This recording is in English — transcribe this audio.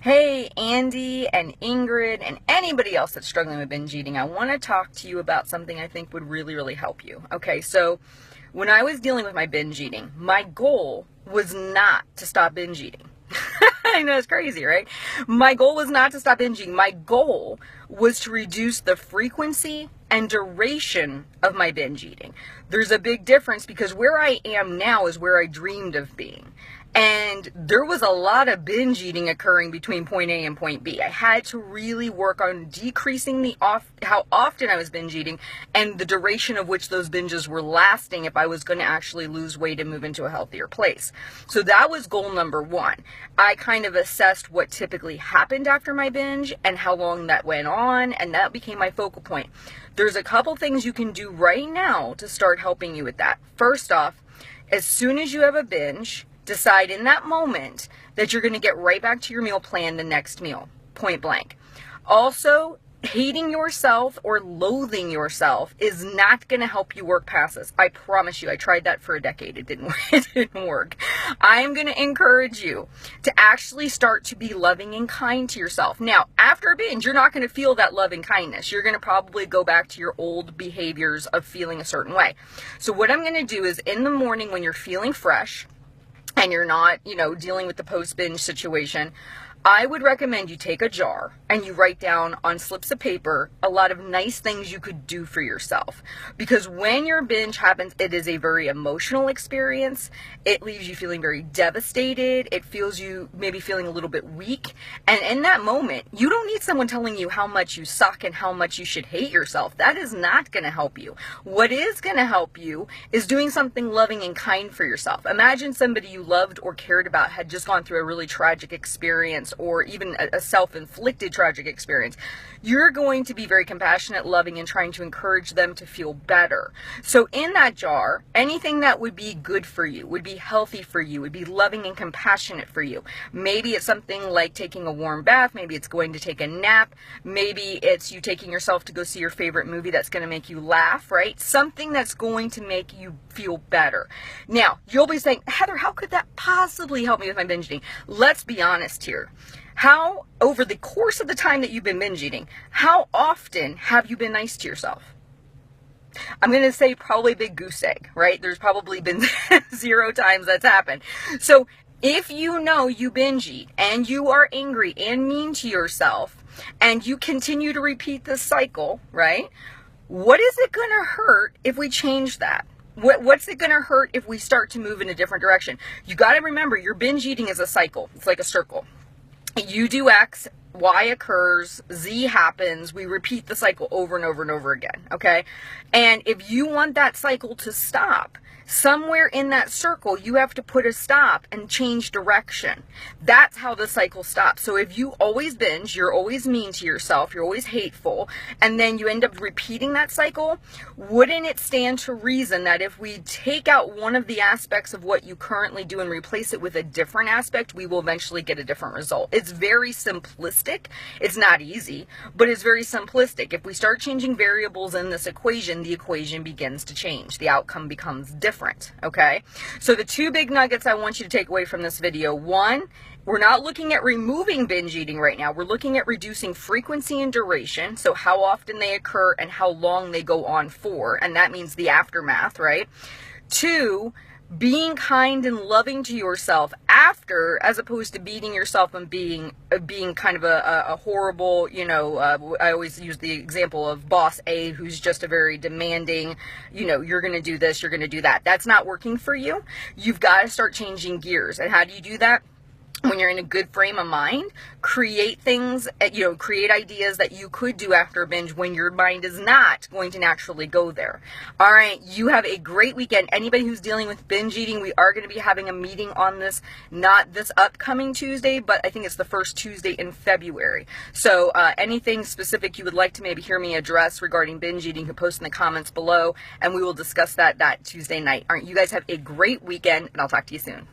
Hey, Andy and Ingrid and anybody else that's struggling with binge eating, I want to talk to you about something I think would really help you. Okay, so when I was dealing with my binge eating, my goal was not to stop binge eating. I know it's crazy, right? My goal was not to stop binge eating. My goal was to reduce the frequency and duration of my binge eating. There's a big difference because where I am now is where I dreamed of being. And there was a lot of binge eating occurring between point A and point B. I had to really work on decreasing how often I was binge eating and the duration of which those binges were lasting if I was going to actually lose weight and move into a healthier place. So that was goal number one. I kind of assessed what typically happened after my binge and how long that went on, and that became my focal point. There's a couple things you can do right now to start helping you with that. First off, as soon as you have a binge, decide in that moment that you're going to get right back to your meal plan the next meal, point blank. Also, hating yourself or loathing yourself is not going to help you work past this. I promise you, I tried that for a decade. It didn't work. I am going to encourage you to actually start to be loving and kind to yourself. Now, after a binge, you're not going to feel that love and kindness. You're going to probably go back to your old behaviors of feeling a certain way. So what I'm going to do is in the morning when you're feeling fresh, and you're not, dealing with the post-binge situation, I would recommend you take a jar and you write down on slips of paper a lot of nice things you could do for yourself. Because when your binge happens, it is a very emotional experience. It leaves you feeling very devastated. It feels you maybe feeling a little bit weak. And in that moment, you don't need someone telling you how much you suck and how much you should hate yourself. That is not going to help you. What is going to help you is doing something loving and kind for yourself. Imagine somebody you loved or cared about had just gone through a really tragic experience, or even a self-inflicted tragic experience. You're going to be very compassionate, loving, and trying to encourage them to feel better. So in that jar, anything that would be good for you, would be healthy for you, would be loving and compassionate for you. Maybe it's something like taking a warm bath. Maybe it's going to take a nap. Maybe it's you taking yourself to go see your favorite movie that's going to make you laugh, right? Something that's going to make you feel better. Now, you'll be saying, Heather, how could that possibly help me with my binge eating? Let's be honest here. How, over the course of the time that you've been binge eating, how often have you been nice to yourself? I'm going to say probably big goose egg, right? There's probably been 0 times that's happened. So if you know you binge eat and you are angry and mean to yourself and you continue to repeat this cycle, right? What is it going to hurt if we change that? What's it going to hurt if we start to move in a different direction? You got to remember, your binge eating is a cycle. It's like a circle. You do X, Y occurs, Z happens. We repeat the cycle over and over and over again, okay? And if you want that cycle to stop, somewhere in that circle, you have to put a stop and change direction. That's how the cycle stops. So if you always binge, you're always mean to yourself, you're always hateful, and then you end up repeating that cycle, wouldn't it stand to reason that if we take out one of the aspects of what you currently do and replace it with a different aspect, we will eventually get a different result? It's very simplistic. It's not easy, but it's very simplistic. If we start changing variables in this equation, the equation begins to change. The outcome becomes different. Okay, so the 2 big nuggets I want you to take away from this video: 1, we're not looking at removing binge eating right now. We're looking at reducing frequency and duration, so how often they occur and how long they go on for, and that means the aftermath, right? 2, being kind and loving to yourself after, as opposed to beating yourself and being kind of a horrible, I always use the example of boss A, who's just a very demanding, you're going to do this, you're going to do that. That's not working for you. You've got to start changing gears. And how do you do that? When you're in a good frame of mind, create things, create ideas that you could do after a binge when your mind is not going to naturally go there. All right, you have a great weekend. Anybody who's dealing with binge eating, we are going to be having a meeting on this, not this upcoming Tuesday, but I think it's the first Tuesday in February. So anything specific you would like to maybe hear me address regarding binge eating, you can post in the comments below, and we will discuss that Tuesday night. All right, you guys have a great weekend, and I'll talk to you soon.